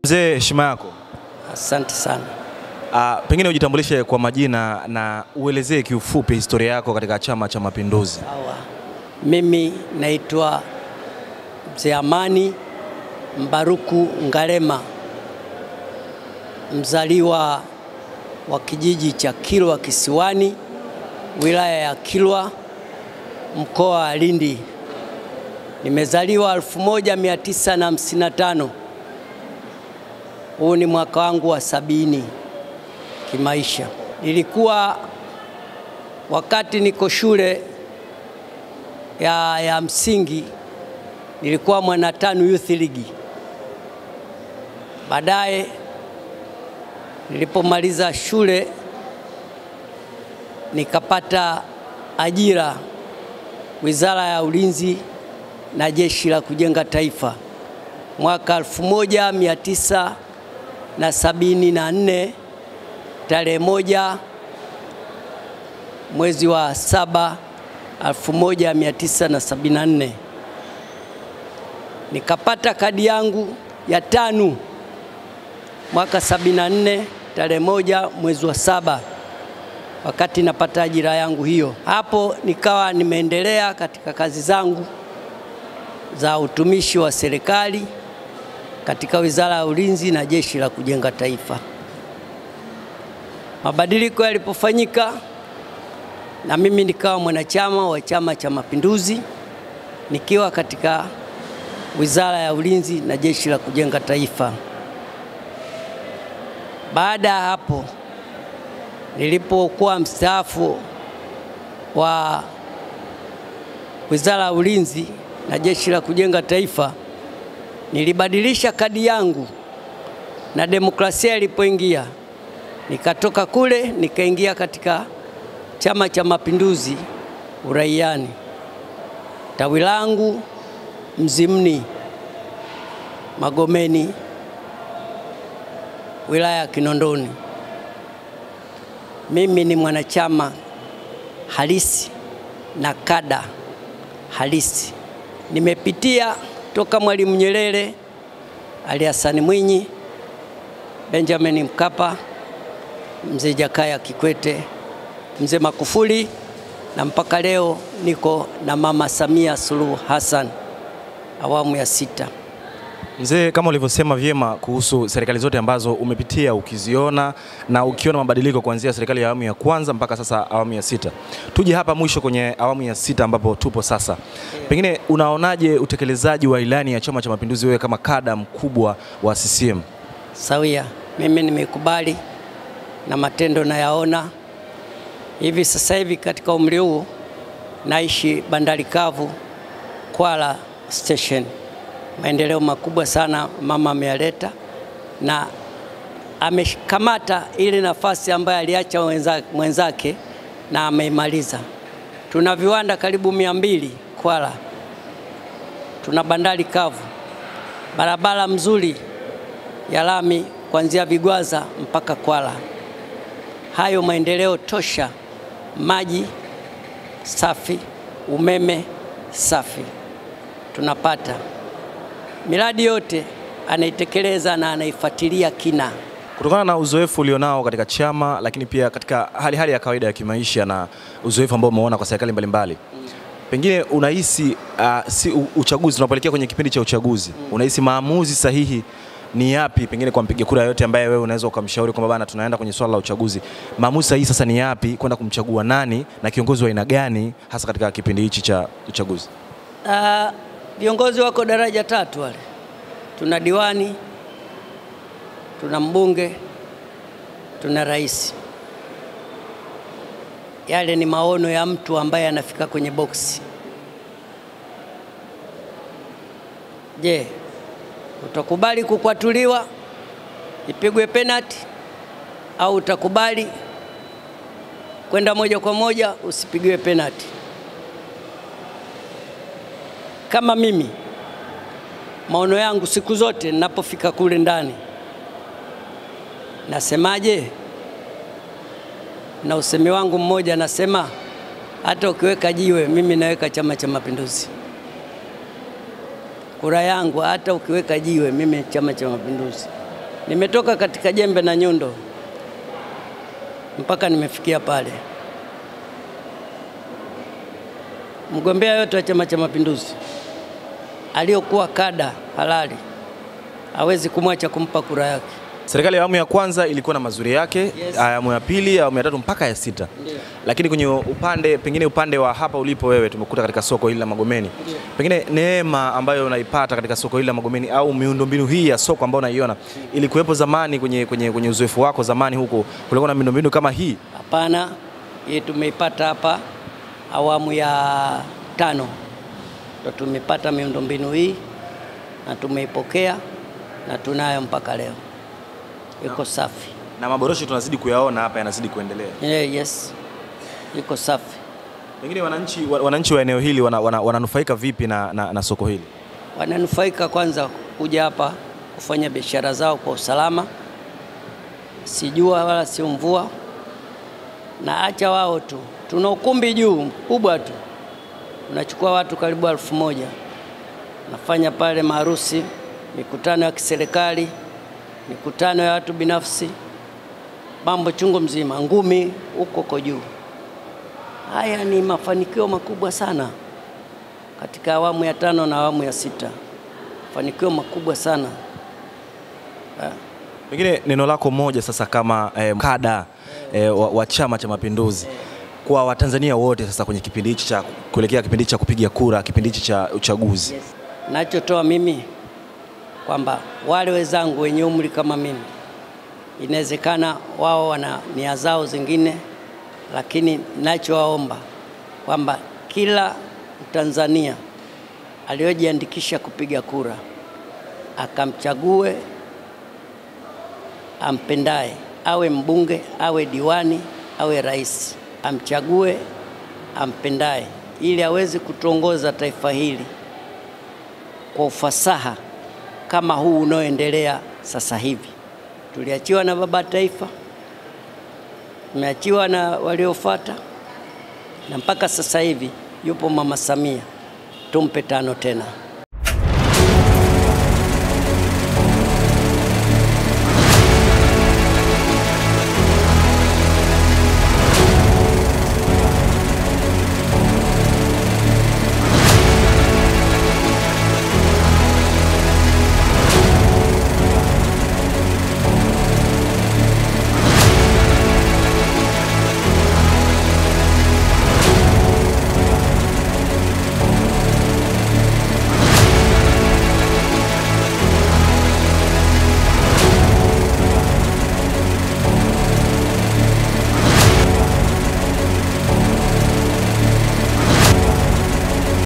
Mzee, heshima yako. Asante sana. Pengine ujitambulishe kwa majina na uelezee kiufupi historia yako katika Chama cha Mapinduzi. Sawa. Mimi naitwa Mzee Amani Mbaruku Ngalema, mzaliwa wa kijiji cha Kilwa Kisiwani, wilaya ya Kilwa, mkoa wa Lindi. Nimezaliwa 1955. Huu ni mwaka wangu wa 70 kimaisha. Nilikuwa wakati niko shule ya msingi, nilikuwa mwana TANU Youth League. Baadaye nilipomaliza shule nikapata ajira Wizara ya Ulinzi na Jeshi la Kujenga Taifa mwaka 1974 tarehe 1 mwezi wa 7 1974. Nikapata kadi yangu ya TANU mwaka 74 tarehe 1 mwezi wa 7 wakati napata ajira yangu hiyo. Hapo nikawa nimeendelea katika kazi zangu za utumishi wa serikali katika Wizara ya Ulinzi na Jeshi la Kujenga Taifa. Mabadiliko yalipofanyika na mimi nikawa mwanachama wa Chama cha Mapinduzi nikiwa katika Wizara ya Ulinzi na Jeshi la Kujenga Taifa. Baada ya hapo nilipokuwa mstaafu wa Wizara ya Ulinzi na Jeshi la Kujenga Taifa, nilibadilisha kadi yangu na demokrasia ilipoingia, nikatoka kule nikaingia katika Chama cha Mapinduzi uraiani, tawi langu Mzimni Magomeni, wilaya ya Kinondoni. Mimi ni mwanachama halisi na kada halisi. Nimepitia toka Mwalimu Nyerere, Ali Hassan Mwinyi, Benjamin Mkapa, Mzee Jakaya Kikwete, Mzee Magufuli na mpaka leo niko na Mama Samia Suluhu Hassan awamu ya 6. Mzee, kama ulivyosema vyema kuhusu serikali zote ambazo umepitia ukiziona na ukiona mabadiliko kuanzia serikali ya awamu ya kwanza mpaka sasa awamu ya 6. Tuje hapa mwisho kwenye awamu ya 6 ambapo tupo sasa. Pengine unaonaje utekelezaji wa ilani ya Chama cha Mapinduzi wewe kama kada mkubwa wa CCM? Sawia, mimi nimekubali na matendo nayaona. Hivi sasa hivi katika umri huu naishi bandari kavu Kwala Station. Maendeleo makubwa sana mama ameyaleta na amekamata ile nafasi ambayo aliacha mwenzake na ameimaliza. Tuna viwanda karibu 200 Kwala. Tuna bandari kavu, barabara mzuri ya lami kuanzia Vigwaza mpaka Kwala. Hayo maendeleo tosha, maji safi, umeme safi tunapata. Miradi yote anaitekeleza na anaifuatilia kina. Kutokana na uzoefu ulionao katika chama, lakini pia katika hali ya kawaida ya kimaisha na uzoefu ambao umeona kwa serikali mbalimbali, pengine unahisi uchaguzi tunapoelekea kwenye kipindi cha uchaguzi, unahisi maamuzi sahihi ni yapi pengine kwa mpiga kura yote ambaye wewe unaweza ukamshauri kwamba bana tunaenda kwenye swala la uchaguzi, maamuzi sahihi sasa ni yapi kwenda kumchagua nani na kiongozi wa aina gani hasa katika kipindi hichi cha uchaguzi? Viongozi wako daraja 3 wale. Tuna diwani, tuna mbunge, tuna rais. Yale ni maono ya mtu ambaye anafika kwenye boksi. Je, utakubali kukwatuliwa ipigwe penalty au utakubali kwenda moja kwa moja usipigiwe penalty? Kama mimi, maono yangu siku zote ninapofika kule ndani nasemaje? Na usemi wangu mmoja nasema, hata ukiweka jiwe mimi naweka Chama cha Mapinduzi. Kura yangu hata ukiweka jiwe mimi Chama cha Mapinduzi. Nimetoka katika jembe na nyundo mpaka nimefikia pale. Mgombea yote wa Chama cha Mapinduzi aliyokuwa kada halali hawezi kumwacha kumpa kura yake. Serikali ya awamu ya kwanza ilikuwa na mazuri yake, Yes. Awamu ya pili, awamu ya tatu mpaka ya 6. Ndiyo. Lakini kwenye pengine upande wa hapa ulipo wewe, tumekuta katika soko hili la Magomeni. Ndiyo. Pengine neema ambayo unaipata katika soko hili la Magomeni au miundombinu hii ya soko ambayo unaiona ilikuwepo zamani kwenye uzoefu wako zamani huko, kulikuwa na miundombinu kama hii? Hapana, hii tumeipata hapa awamu ya 5. Ndio tumepata miundombinu hii na tumeipokea na tunayo mpaka leo. Iko safi. Na maboresho tunazidi kuyaona hapa, yanazidi kuendelea. Yes. Iko safi. Pengine wananchi wa eneo hili wananufaika vipi na soko hili? Wananufaika kwanza kuja hapa kufanya biashara zao kwa usalama, si jua wala si mvua, na acha wao tu. Tuna ukumbi juu kubwa tu, unachukua watu karibu 1000. Nafanya pale maharusi, mikutano ya kiserikali, mikutano ya watu binafsi, mambo chungu mzima, ngumi huko juu. Haya ni mafanikio makubwa sana katika awamu ya 5 na awamu ya 6. Mafanikio makubwa sana. Pengine neno lako moja sasa kama kada wa Chama cha Mapinduzi kwa Watanzania wote sasa kwenye kipindi hichi cha kuelekea kipindi cha kupiga kura, kipindi hichi cha uchaguzi. Yes. Nachotoa mimi kwamba wale wenzangu wenye umri kama mimi, inawezekana wao wana nia zao zingine, lakini nachowaomba kwamba kila Mtanzania aliyojiandikisha kupiga kura akamchague ampendaye, awe mbunge, awe diwani, awe rais, amchague ampendaye ili aweze kutuongoza taifa hili kwa ufasaha kama huu unaoendelea sasa hivi. Tuliachiwa na baba taifa, tumeachiwa na waliofuata, na mpaka sasa hivi yupo Mama Samia. Tumpe 5 tena.